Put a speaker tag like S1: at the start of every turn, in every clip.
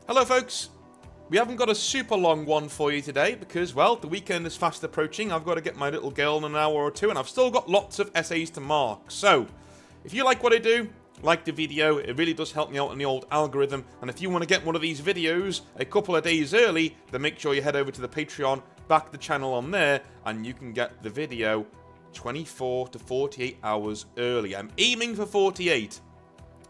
S1: Hello folks, we haven't got a super long one for you today because, well, the weekend is fast approaching. I've got to get my little girl in an hour or two and I've still got lots of essays to mark. So, if you like what I do, like the video, it really does help me out in the old algorithm. And if you want to get one of these videos a couple of days early, then make sure you head over to the Patreon, back the channel on there, and you can get the video 24 to 48 hours early. I'm aiming for 48,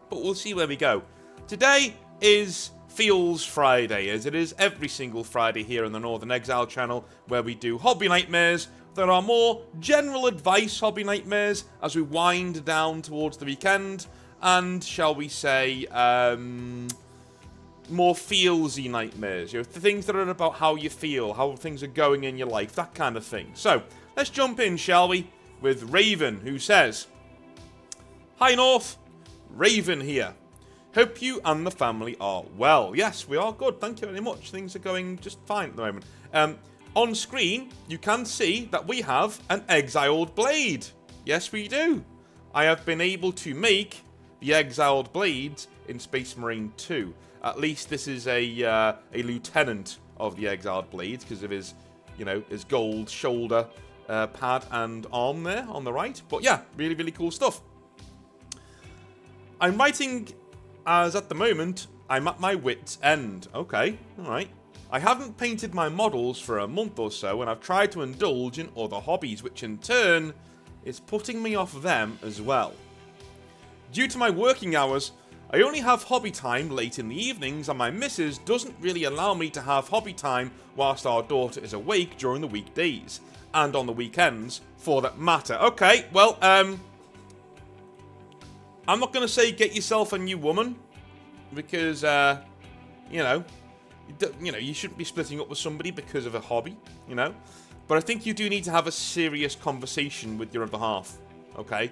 S1: but we'll see where we go. Today is Feels Friday, as it is every single Friday here on the Northern Exile channel, where we do hobby nightmares. There are more general advice hobby nightmares as we wind down towards the weekend, and shall we say, more feelsy nightmares. You know, the things that are about how you feel, how things are going in your life, that kind of thing. So, let's jump in, shall we, with Raven, who says, "Hi North, Raven here. Hope you and the family are well." Yes, we are good, thank you very much. Things are going just fine at the moment. On screen, you can see that we have an exiled blade. Yes, we do. I have been able to make the exiled blades in Space Marine 2. At least this is a lieutenant of the exiled blades because of his, you know, his gold shoulder pad and arm there on the right. But yeah, really, really cool stuff. I'm writing as at the moment, I'm at my wit's end. Okay, alright. I haven't painted my models for a month or so, and I've tried to indulge in other hobbies, which in turn is putting me off them as well. Due to my working hours, I only have hobby time late in the evenings, and my missus doesn't really allow me to have hobby time whilst our daughter is awake during the weekdays, and on the weekends, for that matter. Okay, well, I'm not going to say get yourself a new woman, because, you know, you shouldn't be splitting up with somebody because of a hobby, you know. But I think you do need to have a serious conversation with your other half, okay?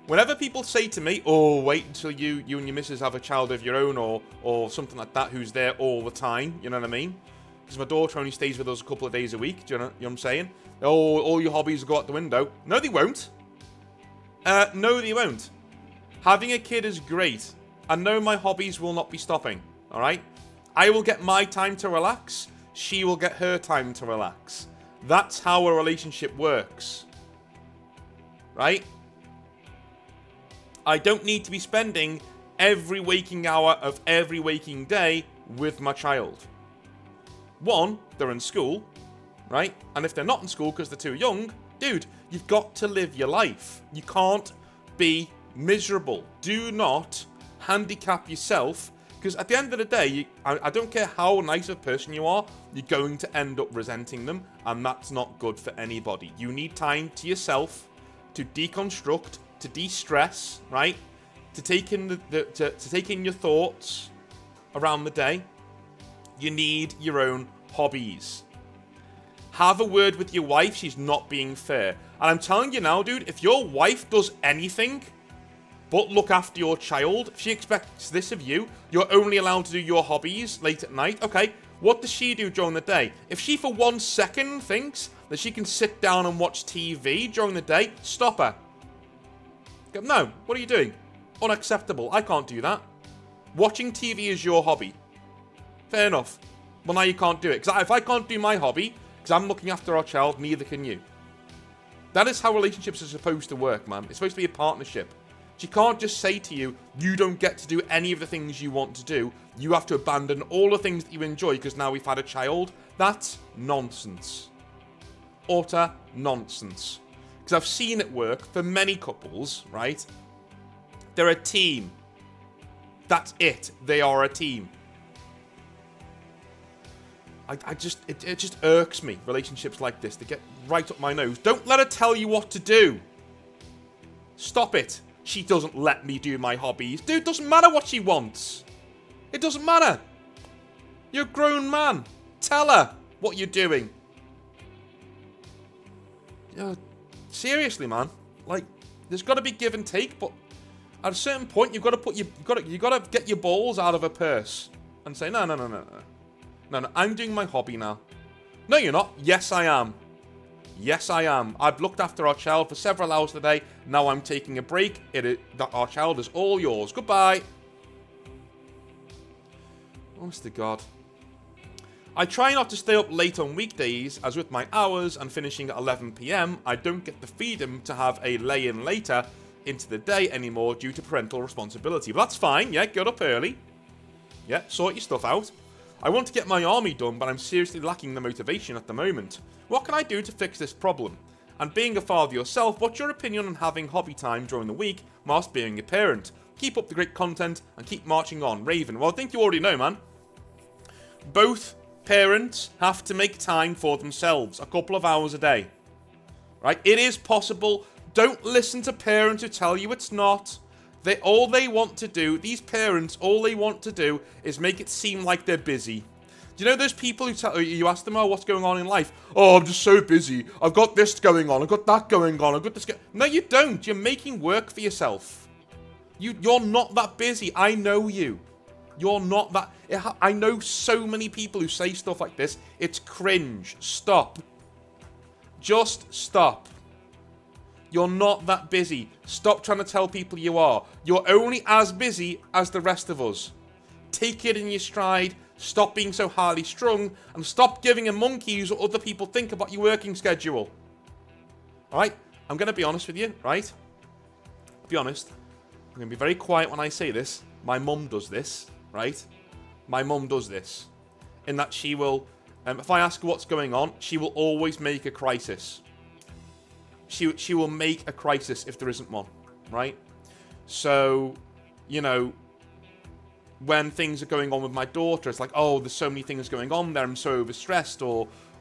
S1: Whenever people say to me, "Oh, wait until you and your missus have a child of your own," or something like that, who's there all the time, you know what I mean? Because my daughter only stays with us a couple of days a week, do you know what I'm saying? "Oh, all your hobbies will go out the window." No, they won't. No, they won't. Having a kid is great. I know my hobbies will not be stopping, alright? I will get my time to relax. She will get her time to relax. That's how a relationship works. Right? I don't need to be spending every waking hour of every waking day with my child. One, they're in school, right? And if they're not in school because they're too young, dude, you've got to live your life. You can't be miserable. Do not handicap yourself, because at the end of the day, I don't care how nice of a person you are, you're going to end up resenting them, and that's not good for anybody. You need time to yourself to deconstruct, to de-stress, right? To take in to take in your thoughts around the day. You need your own hobbies. Have a word with your wife. She's not being fair. And I'm telling you now, dude, if your wife does anything but look after your child, if she expects this of you, you're only allowed to do your hobbies late at night. Okay, what does she do during the day? If she for 1 second thinks that she can sit down and watch TV during the day, stop her. Go, "No, what are you doing? Unacceptable. I can't do that. Watching TV is your hobby." Fair enough. Well, now you can't do it. Because if I can't do my hobby, because I'm looking after our child, neither can you. That is how relationships are supposed to work, man. It's supposed to be a partnership. She can't just say to you, you don't get to do any of the things you want to do. You have to abandon all the things that you enjoy because now we've had a child. That's nonsense. Utter nonsense. Because I've seen it work for many couples, right? They're a team. That's it. They are a team. It just irks me, relationships like this. They get right up my nose. Don't let her tell you what to do. Stop it. She doesn't let me do my hobbies. Dude, it doesn't matter what she wants. It doesn't matter. You're a grown man. Tell her what you're doing. Seriously, man. Like, there's got to be give and take, but at a certain point, you've got to put you got to get your balls out of a purse and say, no. No, I'm doing my hobby now. No, you're not. Yes, I am. Yes, I am. I've looked after our child for several hours today. Now I'm taking a break. Our child is all yours. Goodbye. Honest to God. I try not to stay up late on weekdays, as with my hours and finishing at 11 PM, I don't get the freedom to have a lay-in later into the day anymore due to parental responsibility. But that's fine, yeah, get up early. Yeah, sort your stuff out. I want to get my army done, but I'm seriously lacking the motivation at the moment. What can I do to fix this problem? And being a father yourself, what's your opinion on having hobby time during the week whilst being a parent? Keep up the great content and keep marching on. Raven, well, I think you already know, man. Both parents have to make time for themselves, a couple of hours a day. Right? It is possible. Don't listen to parents who tell you it's not. All they want to do, these parents, all they want to do is make it seem like they're busy. Do you know those people who tell you, ask them, oh, what's going on in life? Oh, I'm just so busy. I've got this going on. I've got that going on. I've got this No, you don't. You're making work for yourself. You're not that busy. I know you. You're not that... I know so many people who say stuff like this. It's cringe. Stop. Just stop. You're not that busy. Stop trying to tell people you are. You're only as busy as the rest of us. Take it in your stride. Stop being so highly strung. And stop giving a monkeys what other people think about your working schedule. Alright? I'm going to be honest with you, right? I'll be honest. I'm going to be very quiet when I say this. My mum does this, right? My mum does this. In that she will... if I ask her what's going on, she will always make a crisis. She will make a crisis if there isn't one, right? So, you know, when things are going on with my daughter, it's like, oh, there's so many things going on there, I'm so overstressed,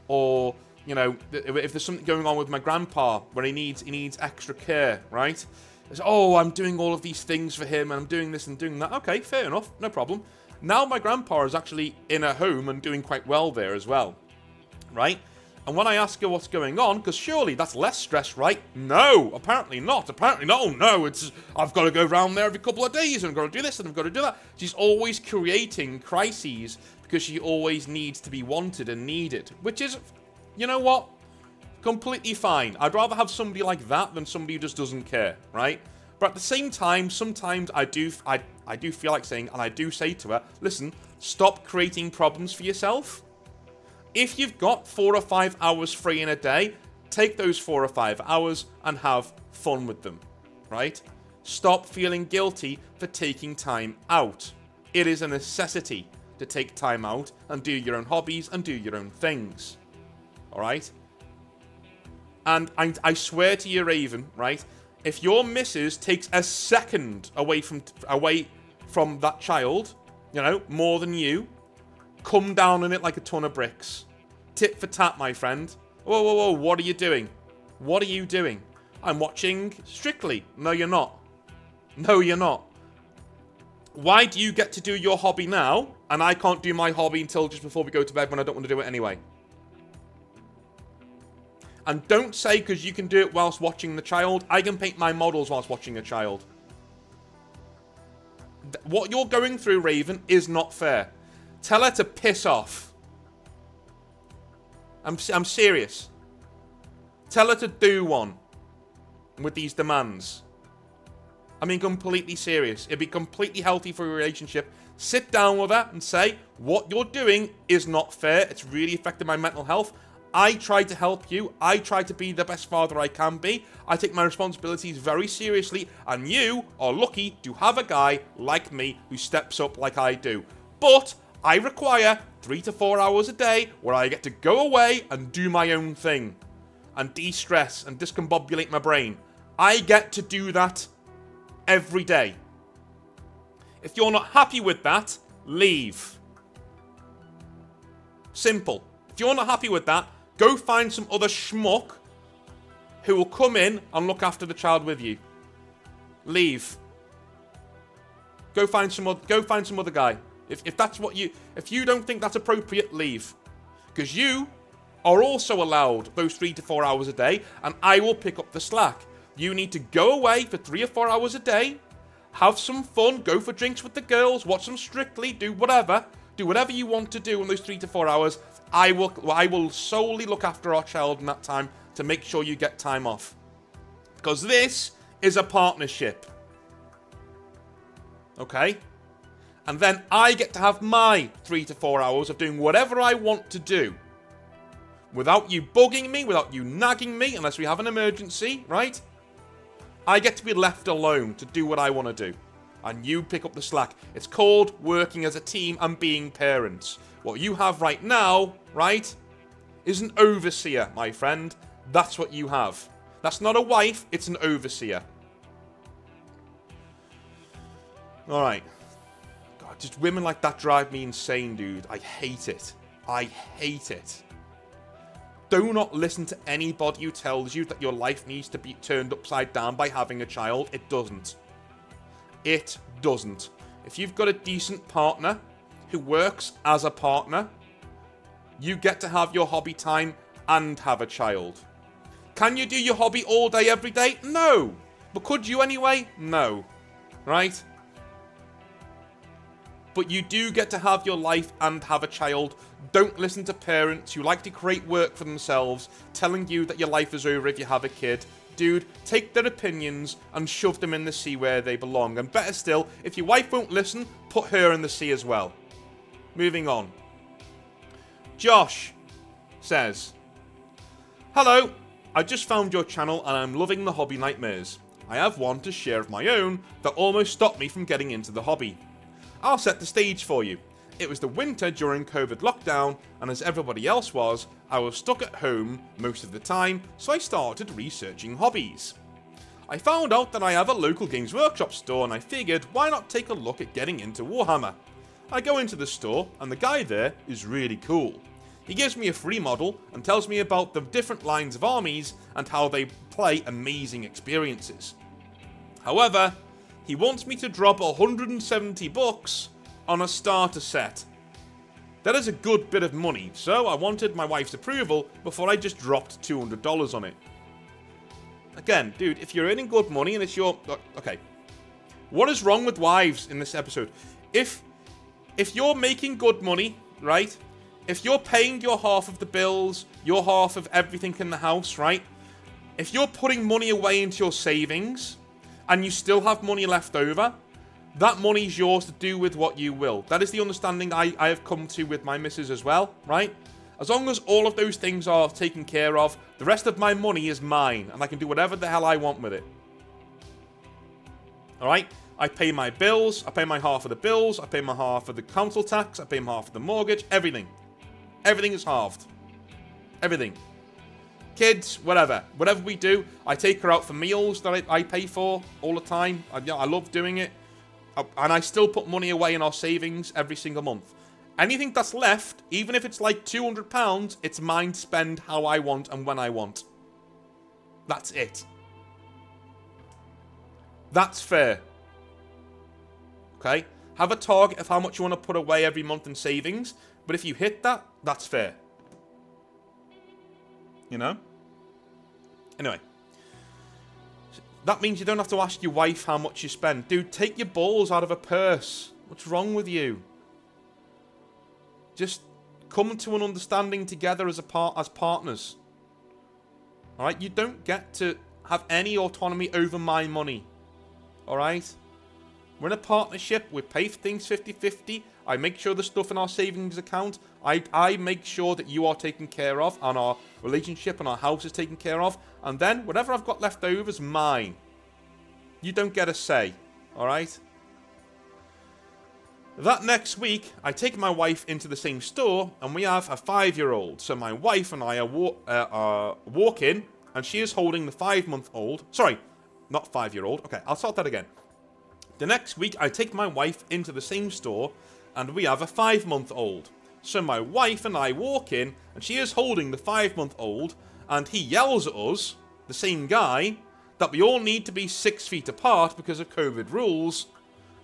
S1: or you know, if there's something going on with my grandpa where he needs extra care, right? It's, oh, I'm doing all of these things for him, and I'm doing this and doing that. Okay, fair enough, no problem. Now my grandpa is actually in a home and doing quite well there as well, right? And when I ask her what's going on, because surely that's less stress, right? No, apparently not. Apparently not. Oh, no, it's, I've got to go around there every couple of days, and I've got to do this, and I've got to do that. She's always creating crises because she always needs to be wanted and needed, which is, you know what? Completely fine. I'd rather have somebody like that than somebody who just doesn't care, right? But at the same time, sometimes I do feel like saying, and I do say to her, listen, stop creating problems for yourself. If you've got 4 or 5 hours free in a day, take those 4 or 5 hours and have fun with them, right? Stop feeling guilty for taking time out. It is a necessity to take time out and do your own hobbies and do your own things, all right? And I swear to you, Raven, right? If your missus takes a second away from that child, you know, more than you, come down on it like a ton of bricks. Tit for tat, my friend. Whoa, whoa, whoa, what are you doing? What are you doing? I'm watching Strictly. No, you're not. No, you're not. Why do you get to do your hobby now, and I can't do my hobby until just before we go to bed when I don't want to do it anyway? And don't say because you can do it whilst watching the child, I can paint my models whilst watching a child. What you're going through, Raven, is not fair. Tell her to piss off. I'm serious. Tell her to do one with these demands. I mean, completely serious. It'd be completely healthy for your relationship. Sit down with her and say, what you're doing is not fair. It's really affecting my mental health. I try to help you. I try to be the best father I can be. I take my responsibilities very seriously. And you are lucky to have a guy like me who steps up like I do. But I require 3 to 4 hours a day where I get to go away and do my own thing. And de-stress and discombobulate my brain. I get to do that every day. If you're not happy with that, leave. Simple. If you're not happy with that, go find some other schmuck who will come in and look after the child with you. Leave. Go find some other guy. If that's what if you don't think that's appropriate, leave. Because you are also allowed those 3 to 4 hours a day, and I will pick up the slack. You need to go away for 3 or 4 hours a day, have some fun, go for drinks with the girls, watch some Strictly, do whatever. Do whatever you want to do in those 3 to 4 hours. I will solely look after our child in that time to make sure you get time off. Because this is a partnership. Okay? And then I get to have my 3 to 4 hours of doing whatever I want to do. Without you bugging me, without you nagging me, unless we have an emergency, right? I get to be left alone to do what I want to do. And you pick up the slack. It's called working as a team and being parents. What you have right now, right, is an overseer, my friend. That's what you have. That's not a wife, it's an overseer. Alright. God, just women like that drive me insane, dude. I hate it. I hate it. Do not listen to anybody who tells you that your life needs to be turned upside down by having a child. It doesn't. It doesn't. If you've got a decent partner who works as a partner, you get to have your hobby time and have a child. Can you do your hobby all day, every day? No. But could you anyway? No. Right? But you do get to have your life and have a child. Don't listen to parents who like to create work for themselves, telling you that your life is over if you have a kid. Dude, take their opinions and shove them in the sea where they belong. And better still, if your wife won't listen, put her in the sea as well. Moving on. Josh says, hello, I just found your channel and I'm loving the hobby nightmares. I have one to share of my own that almost stopped me from getting into the hobby. I'll set the stage for you. It was the winter during COVID lockdown, and as everybody else was, I was stuck at home most of the time, so I started researching hobbies. I found out that I have a local Games Workshop store, and I figured why not take a look at getting into Warhammer. I go into the store, and the guy there is really cool. He gives me a free model and tells me about the different lines of armies and how they play amazing experiences. However, he wants me to drop 170 bucks on a starter set. That is a good bit of money, so I wanted my wife's approval before I just dropped $200 on it. Again, dude, if you're earning good money and it's your... Okay. What is wrong with wives in this episode? If you're making good money, right? If you're paying your half of the bills, your half of everything in the house, right? If you're putting money away into your savings and you still have money left over, that money is yours to do with what you will. That is the understanding I have come to with my missus as well, right? As long as all of those things are taken care of, the rest of my money is mine, and I can do whatever the hell I want with it. Alright? I pay my bills, I pay my half of the bills, I pay my half of the council tax, I pay my half of the mortgage, everything. Everything is halved. Everything. Kids, whatever. Whatever we do, I take her out for meals that I pay for all the time. I love doing it. And I still put money away in our savings every single month. Anything that's left, even if it's like £200, it's mine to spend how I want and when I want. That's it. That's fair. Okay? Have a target of how much you want to put away every month in savings. But if you hit that, that's fair. You know? Anyway. That means you don't have to ask your wife how much you spend. Dude, take your balls out of a purse. What's wrong with you? Just come to an understanding together as partners. Alright? You don't get to have any autonomy over my money. Alright? We're in a partnership. We pay for things 50-50. I make sure the stuff in our savings account, I make sure that you are taken care of, and our relationship and our house is taken care of, and then whatever I've got left over is mine. You don't get a say, alright? That next week, I take my wife into the same store, and we have a 5-year-old. So my wife and I are walking, and she is holding the 5-month-old. Sorry, not 5-year-old. Okay, I'll start that again. The next week, I take my wife into the same store, and we have a 5-month-old. So my wife and I walk in, and she is holding the 5-month-old, and he yells at us, the same guy, that we all need to be 6 feet apart because of COVID rules.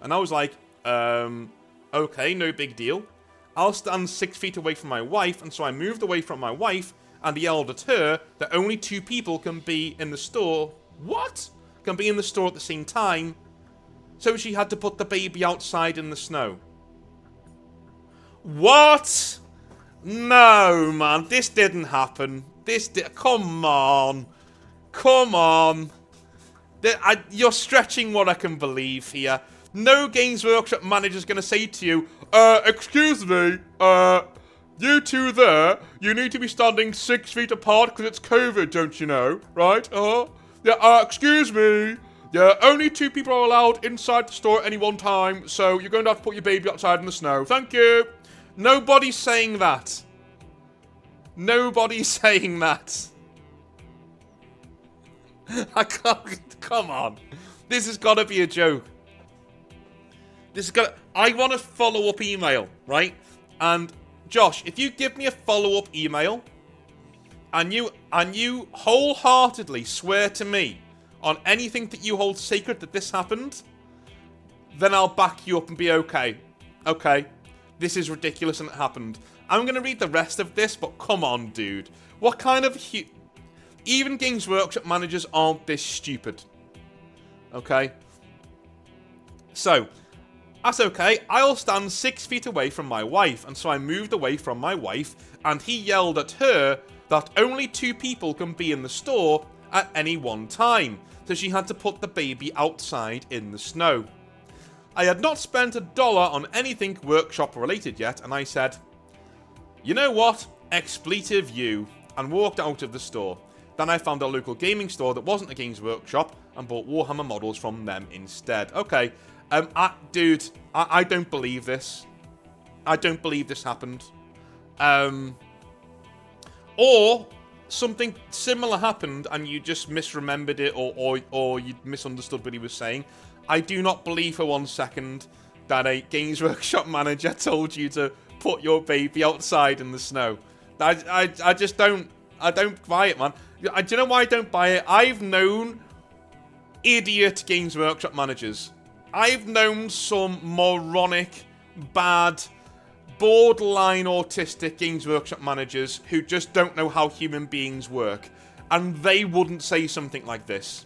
S1: And I was like, okay, no big deal. I'll stand 6 feet away from my wife, and so I moved away from my wife, and yelled at her that only 2 people can be in the store. What? Can be in the store at the same time. So she had to put the baby outside in the snow. What? No, man. This didn't happen. Come on. Come on. You're stretching what I can believe here. No Games Workshop manager's going to say to you, excuse me, you two there, you need to be standing 6 feet apart because it's COVID, don't you know? Right? Yeah, excuse me. Yeah, only 2 people are allowed inside the store at any one time, so you're going to have to put your baby outside in the snow. Thank you. Nobody's saying that. Nobody's saying that. I can't. Come on. This has got to be a joke. This has got. I want a follow-up email, right? And Josh, if you give me a follow-up email, and you wholeheartedly swear to me on anything that you hold sacred that this happened, then I'll back you up and be okay. Okay, this is ridiculous and it happened. I'm going to read the rest of this, but come on, dude. What kind of... Even Games Workshop managers aren't this stupid. Okay? So, that's okay. I'll stand 6 feet away from my wife, and so I moved away from my wife, and he yelled at her that only 2 people can be in the store at any one time, so she had to put the baby outside in the snow. I had not spent $1 on anything workshop related yet, and I said, you know what? Expletive you, and walked out of the store. Then I found a local gaming store that wasn't a Games Workshop and bought Warhammer models from them instead. Okay, dude, I don't believe this. I don't believe this happened. Or something similar happened and you just misremembered it or you misunderstood what he was saying. I do not believe for 1 second that a Games Workshop manager told you to put your baby outside in the snow. I just don't... I don't buy it, man. Do you know why I don't buy it? I've known idiot Games Workshop managers. I've known some moronic, bad, borderline autistic Games Workshop managers who just don't know how human beings work. And they wouldn't say something like this.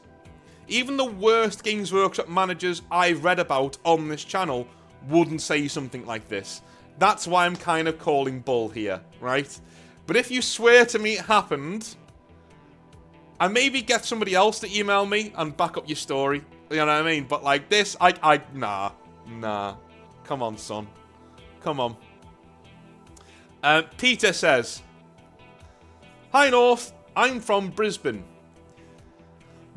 S1: Even the worst Games Workshop managers I've read about on this channel wouldn't say something like this. That's why I'm kind of calling bull here, right? But if you swear to me it happened, and maybe get somebody else to email me and back up your story, you know what I mean? But like this, nah. Come on, son. Come on. Peter says, hi, North. I'm from Brisbane.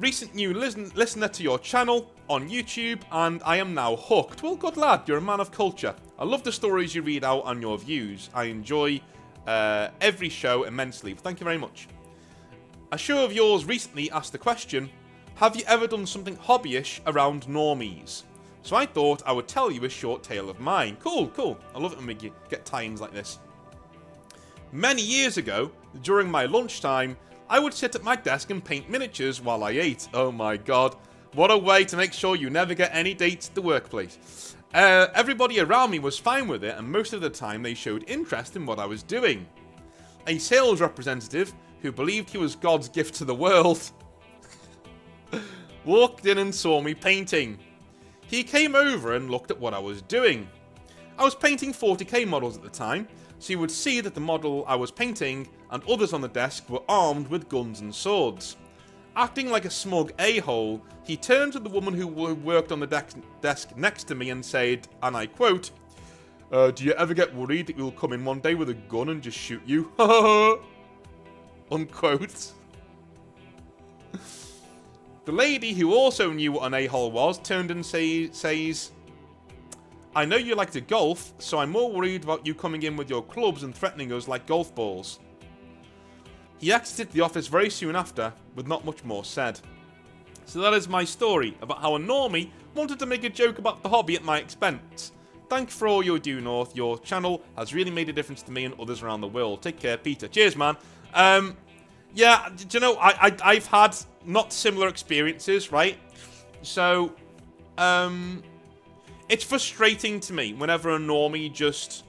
S1: Recent new listener to your channel on YouTube, and I am now hooked. Well, good lad. You're a man of culture. I love the stories you read out and your views. I enjoy every show immensely. Thank you very much. A show of yours recently asked the question, have you ever done something hobbyish around normies? So I thought I would tell you a short tale of mine. Cool, cool. I love it when we get tie-ins like this. Many years ago, during my lunchtime, I would sit at my desk and paint miniatures while I ate. Oh my god. What a way to make sure you never get any dates at the workplace. Everybody around me was fine with it, and most of the time they showed interest in what I was doing. A sales representative, who believed he was God's gift to the world, walked in and saw me painting. He came over and looked at what I was doing. I was painting 40k models at the time, so you would see that the model I was painting and others on the desk were armed with guns and swords. Acting like a smug a-hole, he turned to the woman who worked on the desk next to me and said, and I quote, do you ever get worried that you'll come in one day with a gun and just shoot you? Unquote. The lady, who also knew what an a-hole was, turned and says, I know you like to golf, so I'm more worried about you coming in with your clubs and threatening us like golf balls. He exited the office very soon after, with not much more said. So that is my story about how a normie wanted to make a joke about the hobby at my expense. Thanks for all you do, North. Your channel has really made a difference to me and others around the world. Take care, Peter. Cheers, man. Yeah, do you know, I've had not similar experiences, right? So, it's frustrating to me whenever a normie just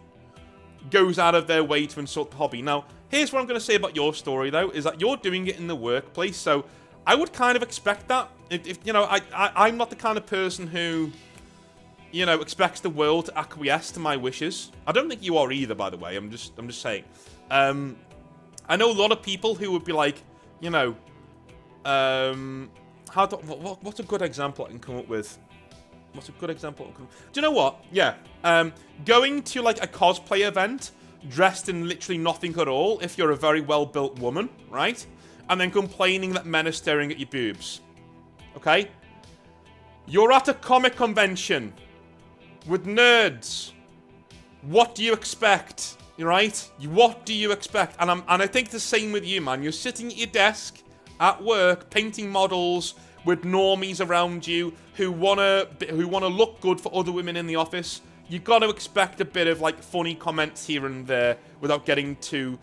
S1: goes out of their way to insult the hobby. Now, here's what I'm going to say about your story, though, is that you're doing it in the workplace, so I would kind of expect that. If you know, I'm not the kind of person who, you know, expects the world to acquiesce to my wishes. I don't think you are either, by the way. I'm just saying. I know a lot of people who would be like, you know, what's a good example I can come up with? What's a good example? Do you know what? Yeah. Going to, like, a cosplay event dressed in literally nothing at all, if you're a very well-built woman, right? And then complaining that men are staring at your boobs. Okay? You're at a comic convention with nerds. What do you expect? Right? What do you expect? And I think the same with you, man. You're sitting at your desk at work, painting models with normies around you who wanna look good for other women in the office. You got to expect a bit of, like, funny comments here and there without getting too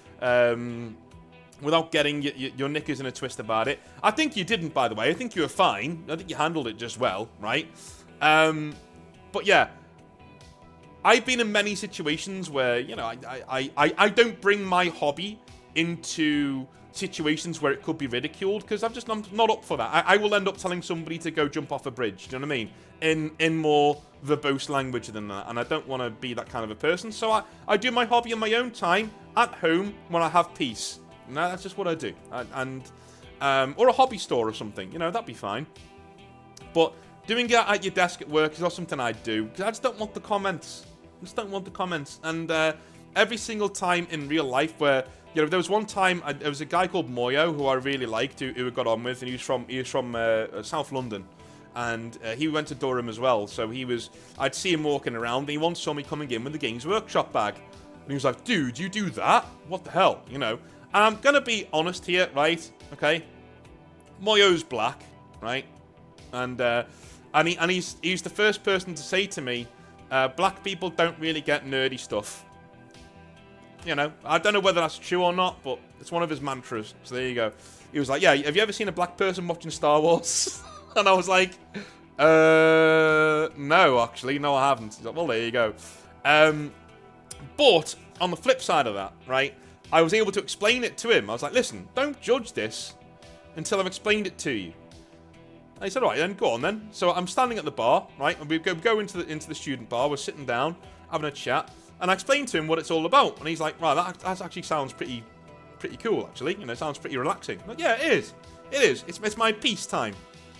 S1: without getting your knickers in a twist about it. I think you didn't, by the way. I think you were fine. I think you handled it just well, right? But yeah, I've been in many situations where, you know, I don't bring my hobby into situations where it could be ridiculed, because I'm not up for that. I will end up telling somebody to go jump off a bridge, do you know what I mean? In more verbose language than that, and I don't want to be that kind of a person, so I do my hobby in my own time, at home, when I have peace. You know, that's just what I do. Or a hobby store or something, you know, that'd be fine. But doing it at your desk at work is not something I do, because I just don't want the comments. I just don't want the comments. And every single time in real life where, you know, there was one time, there was a guy called Moyo who I really liked, who I got on with, and he was from South London. And he went to Durham as well, so I'd see him walking around, and he once saw me coming in with the Games Workshop bag. And he was like, dude, you do that? What the hell? You know? And I'm gonna be honest here, right? Okay? Moyo's black, right? And he's the first person to say to me, black people don't really get nerdy stuff. You know, I don't know whether that's true or not, but it's one of his mantras. So there you go. He was like, yeah, have you ever seen a black person watching Star Wars? And I was like, no, actually. No, I haven't. He's like, well, there you go. But on the flip side of that, right, I was able to explain it to him. I was like, listen, don't judge this until I've explained it to you. And he said, all right, then, go on then. So I'm standing at the bar, right, and we go into the student bar. We're sitting down, having a chat. And I explained to him what it's all about. And he's like, right, that actually sounds pretty cool, actually. You know, it sounds pretty relaxing. I'm like, yeah, it is. It is. It's my peace time,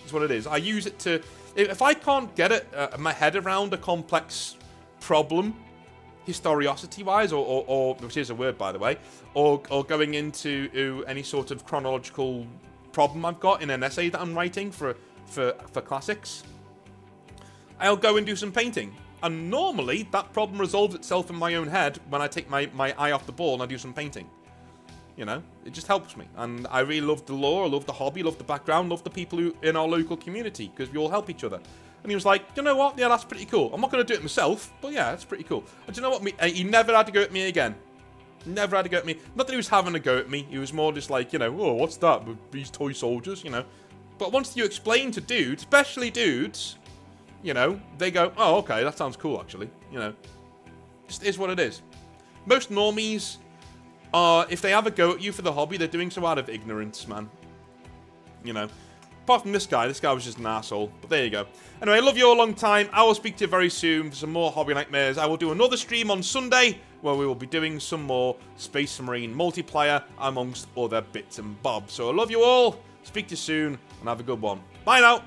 S1: is what it is. I use it to... If I can't get it, my head around a complex problem, historiosity-wise, or which is a word, by the way, or going into any sort of chronological problem I've got in an essay that I'm writing for classics, I'll go and do some painting. And normally, that problem resolves itself in my own head when I take my eye off the ball and I do some painting. You know, it just helps me. And I really love the lore, I love the hobby, love the background, love the people who in our local community, because we all help each other. And he was like, you know what? Yeah, that's pretty cool. I'm not going to do it myself, but yeah, that's pretty cool. And do you know what? He never had to go at me again. Never had to go at me. Not that he was having a go at me. He was more just like, you know, oh, what's that? These toy soldiers, you know. But once you explain to dudes, especially dudes, you know, they go, oh, okay, that sounds cool, actually. You know, just is what it is. Most normies are, if they have a go at you for the hobby, they're doing so out of ignorance, man. You know. Apart from this guy was just an asshole. But there you go. Anyway, I love you all a long time. I will speak to you very soon for some more Hobby Nightmares. I will do another stream on Sunday where we will be doing some more Space Marine multiplayer amongst other bits and bobs. So I love you all. Speak to you soon and have a good one. Bye now.